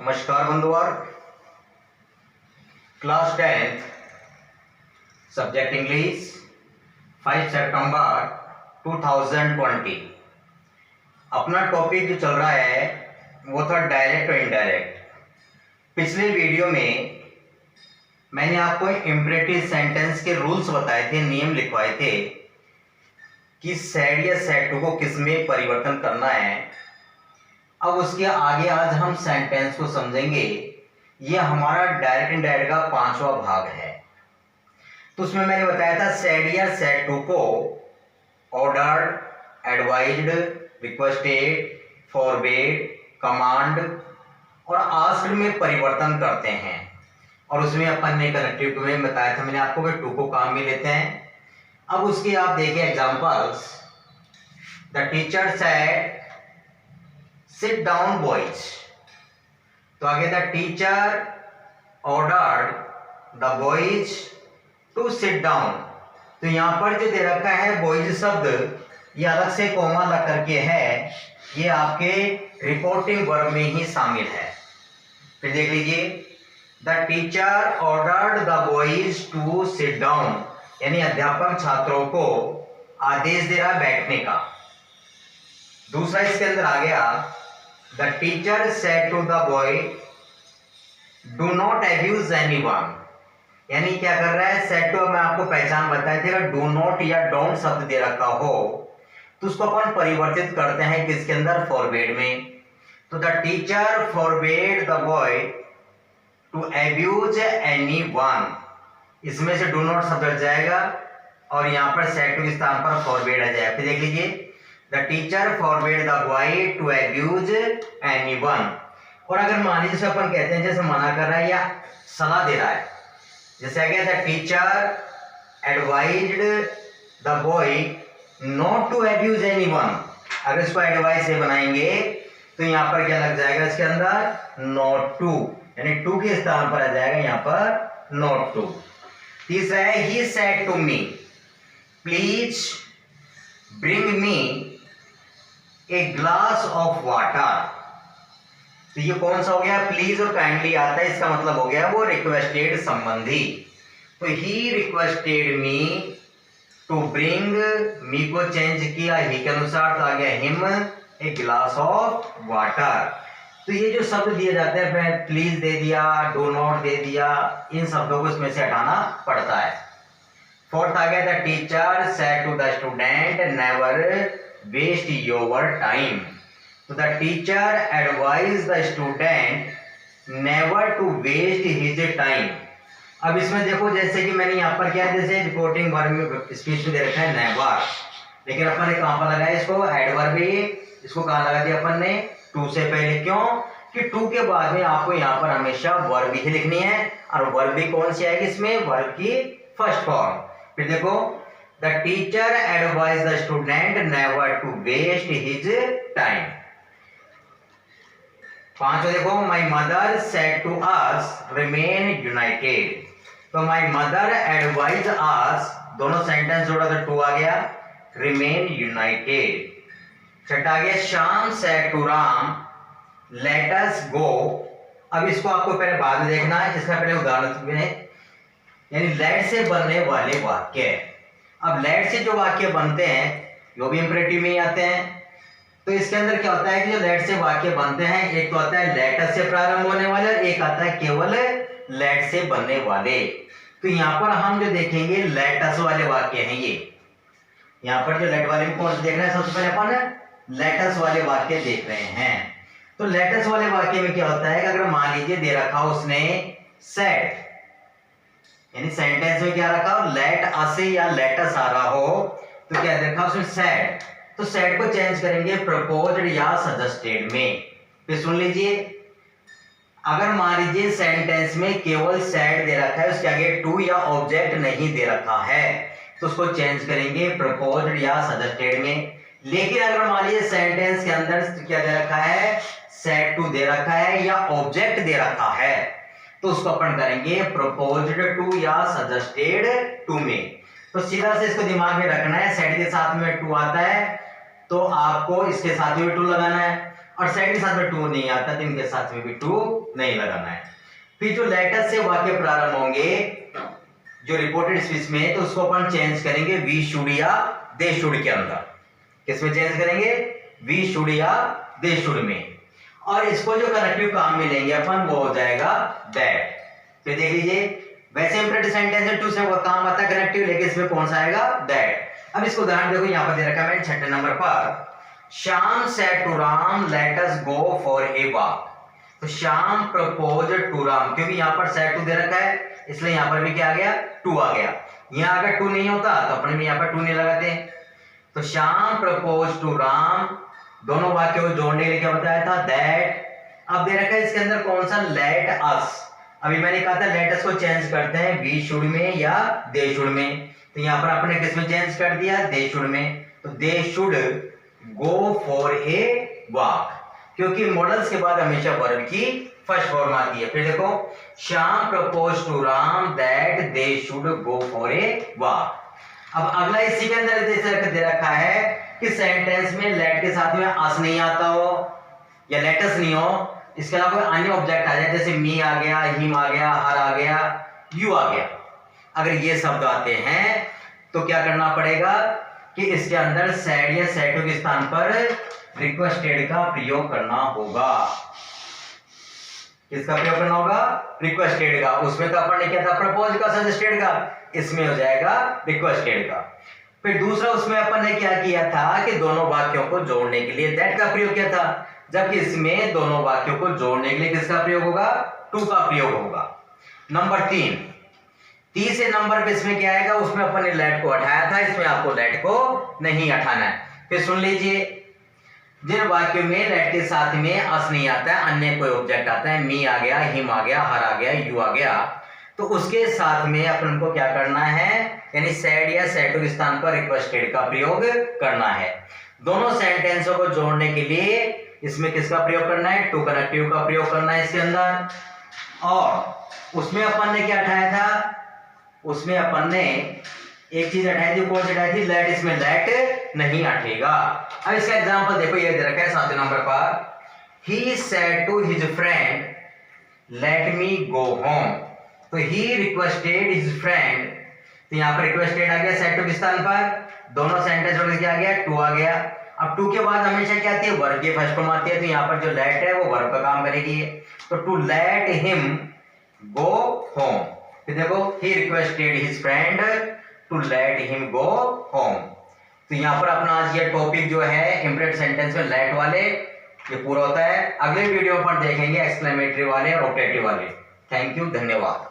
नमस्कार बंधुवर, class 10 subject English 5 सितंबर 2020। अपना topic जो चल रहा है वो था डायरेक्ट और इनडायरेक्ट। पिछले वीडियो में मैंने आपको इंपरेटिव सेंटेंस के रूल्स बताए थे, नियम लिखवाए थे कि सेड या सेड टू को किस में परिवर्तन करना है। अब उसके आगे आज हम सेंटेंस को समझेंगे। यह हमारा डायरेक्ट इनडायरेक्ट का 5वां भाग है। तो उसमें मैंने बताया था सेड या सेड टू को ordered, advised, requested, forbade, command और आस्क्ड में परिवर्तन करते हैं। और उसमें अपन ने कनेक्टिव टू में बताया था मैंने आपको कि टू को काम में लेते हैं। अब उसके आप देखिए examples. The teacher said sit down boys. तो आगे the teacher ordered the boys to sit down. तो यहां पर जो दे रखा है बॉयज शब्द, ये अलग से कोमा लग करके है, ये आपके रिपोर्टिंग वर्ब में ही शामिल है। फिर देख लीजिए, the teacher ordered the boys to sit down, यानी अध्यापक छात्रों को आदेश दे रहा बैठने का। दूसरा इसके अंदर आ गया, the teacher said to the boy do not abuse anyone. यानी क्या कर रहा है, सेड टू मैं आपको पहचान बताई थी, अगर डू नॉट या डोंट शब्द दे रखा हो तो उसको अपन परिवर्तित करते हैं किसके अंदर, फॉरबेड में। तो the teacher forbade the boy to abuse anyone, इसमें से डू नॉट शब्द हट जाएगा और यहाँ पर सेड टू के स्थान पर फॉरबेड आ जाएगा। फिर देख लीजिए, the teacher forbade the boy to abuse anyone. और अगर मान लीजिए अपन कहते हैं जैसे मना कर रहा है या सलाह दे रहा है, जैसे आ गया the teacher advised the boy not to abuse anyone. अगर इसको एडवाइस से बनाएंगे तो यहाँ पर क्या लग जाएगा, इसके अंदर नॉट टू, यानी टू के स्थान पर आ जाएगा यहाँ पर नॉट टू। तीसरा है he said to me please bring me a glass of water. तो ये कौन सा हो गया, प्लीज और काइंडली आता है, इसका मतलब हो गया वो रिक्वेस्टेड संबंधी। तो he requested me to bring, me को चेंज किया ही के अनुसार तो आ गया him a glass of water. तो ये जो शब्द दिए जाते हैं, प्लीज दे दिया, डू नॉट दे दिया, इन शब्दों को इसमें से हटाना पड़ता है। फोर्थ आ गया, the teacher said to the student never waste your time. तो the teacher advise the student never to waste his time. अब इसमें देखो, जैसे कि मैंने यहाँ पर क्या, जैसे रिपोर्टिंग वर्ब में स्पीच में दे रखा है नेवर, लेकिन अपन ने कहाँ पर लगाया इसको, एडवर्ब ही, इसको कहाँ लगा दिया अपन ने, टू से पहले। क्यों कि टू के बाद में आपको यहाँ पर हमेशा वर्ब ही लिखनी है, और वर्ब भी कौन सी आएगी इसमें, वर्ब की फर्स्ट फॉर्म। फिर देखो, the teacher advise the student never to waste his time. पांचवा देखो, my mother said to us remain united. तो माई मदर एडवाइज अस, दोनों सेंटेंस जोड़ा तो टू आ गया, रिमेन यूनाइटेड। छठा आ गया, Shyam said to Ram let us go. अब इसको आपको पहले बाद में देखना है, इसका पहले उदाहरण में, यानी लेट से बनने वाले वाक्य। अब लेट से जो वाक्य बनते हैं वो भी इंपरेटिव में ही आते हैं। तो इसके अंदर क्या होता है कि जो लेट से वाक्य बनते हैं, एक तो आता है लेट से प्रारंभ होने वाले, एक आता है केवल लेट से बनने वाले। तो यहाँ पर हम जो देखेंगे लेटस वाले वाक्य हैं ये। यहाँ पर जो लेट वाले में कौन से देख रहे हैं, सबसे पहले अपन लेटस वाले वाक्य देख रहे हैं। तो लेटस वाले वाक्य में क्या होता है कि अगर मान लीजिए दे रखा उसने सेड, यानी सेंटेंस में क्या रखा हो, लेट अस या लेटस आ रहा हो, तो क्या देखा उसमें सेड। तो सेड को चेंज करेंगे प्रपोज्ड या सजेस्टेड में। फिर सुन लीजिए, अगर मान लीजिए सेंटेंस में केवल सेड दे रखा है, उसके आगे टू या ऑब्जेक्ट नहीं दे रखा है, तो उसको चेंज करेंगे प्रपोज्ड या सजेस्टेड में। लेकिन अगर मान लीजिए सेंटेंस के अंदर क्या दे रखा है, सेड टू दे रखा है या ऑब्जेक्ट दे रखा है, तो उसको अपन करेंगे प्रपोज्ड टू या सजेस्टेड टू में। तो सीधा से इसको दिमाग में रखना है, सेड के साथ में टू आता है तो आपको इसके साथ में टू लगाना है, और सेट के साथ में टू नहीं आता तो इनके साथ में भी टू नहीं लगाना है। फिर जो लेटर से वाक्य प्रारंभ होंगे जो रिपोर्टेड स्पीच में, तो उसको अपन चेंज करेंगे वी शुड या दे शुड के अंदर। किसमें चेंज करेंगे? वी शुड या दे शुड में। और इसको जो कनेक्टिव काम में लेंगे अपन वो हो जाएगा दैट। फिर देख लीजिए, वैसे इंपरेटिव सेंटेंस है टू से वो काम आता है कनेक्टिव, लेकिन इसमें कौन सा आएगा? दैट। अब इसको उदाहरण देखो, यहाँ पर दे रखा है मैंने 6 नंबर पर, Shyam said to Ram let us go for a walk. तो श्याम प्रपोज टू राम, क्योंकि यहाँ पर सेड टू दे रखा है इसलिए यहाँ पर भी क्या आ गया? टू आ गया। यहाँ अगर टू नहीं होता तो अपने भी यहाँ पर टू नहीं लगाते। तो श्याम प्रपोज टू राम, दोनों वाक्यों को जोड़ने के लिए क्या बताया था? दैट। अब दे रखा है इसके अंदर कौन सा? Let us. अभी मैंने कहा था लेट अस को चेंज करते हैं वी शुड में या दे शुड में, तो यहाँ पर आपने किस में चेंज कर दिया? दे शुड में। तो दे should go for a walk, क्योंकि मॉडल्स के बाद हमेशा वर्ब की फर्स्ट फॉर्म आती है। फिर देखो, Shyam propose to Ram that they should go for a walk. अब अगला इसी के अंदर दे रखा है कि सेंटेंस में लेट के साथ में अस नहीं आता हो या लेटस नहीं हो, इसके अलावा कोई अन्य ऑब्जेक्ट आ जाए, जैसे मी आ गया, हिम आ गया, हर आ गया, यू आ गया। अगर ये शब्द आते हैं तो क्या करना पड़ेगा कि इसके अंदर सेड या सेडो के स्थान पर रिक्वेस्टेड का प्रयोग करना होगा। किसका प्रयोग करना होगा? रिक्वेस्टेड का। उसमें तो अपन ने क्या था? प्रपोज का, सजेस्टेड का। इसमें हो जाएगा रिक्वेस्टेड का। फिर दूसरा उसमें अपन ने क्या किया था कि दोनों वाक्यों को जोड़ने के लिए दैट का प्रयोग किया था, जबकि इसमें दोनों वाक्यों को जोड़ने के लिए किसका प्रयोग होगा? टू का प्रयोग होगा। नंबर 3, तीसरे नंबर पे इसमें क्या आएगा? उसमें अपन ने लेट को हटाया था, इसमें आपको लेट को नहीं हटाना है। फिर सुन लीजिए, जिन वाक्यों में लेट के साथ में अस नहीं आता है, अन्य कोई ऑब्जेक्ट आता है, मी आ गया, हिम आ गया, हर आ गया, यू आ गया, तो उसके साथ में अपन को क्या करना है? यानी सेड या सेडो के स्थान पर रिक्वेस्टेड का प्रयोग करना है। दोनों सेंटेंसों को जोड़ने के लिए इसमें किसका प्रयोग करना है? टू कनेक्टिव का प्रयोग करना है इसके अंदर। और उसमें अपन ने क्या हटाया था? उसमें अपन ने एक चीज हटाई थी, कौन सी हटाई थी? लेट। इसमें लेट नहीं हटेगा। अब इसका एग्जांपल देखो, ये दे रखा है 7 नंबर पर, he said to his friend let me go home. तो ही रिक्वेस्टेड हिज फ्रेंड, तो यहाँ पर रिक्वेस्टेड आ गया सेड टू के स्थान पर, दोनों सेंटेंस जोड़ के क्या आ गया? टू आ गया। अब टू के बाद हमेशा क्या आती है? वर्ब की फर्स्ट फॉर्म आती है, तो यहाँ पर जो लेट है वो वर्ब का काम करेगी। तो to let him go home. फिर देखो, he requested his friend to let him go home. तो यहाँ पर अपना आज ये टॉपिक जो है इंपरेटिव सेंटेंस में लेट वाले, ये पूरा होता है। अगले वीडियो पर देखेंगे एक्सक्लेमेटरी वाले और ऑपरेटिव वाले। थैंक यू, धन्यवाद।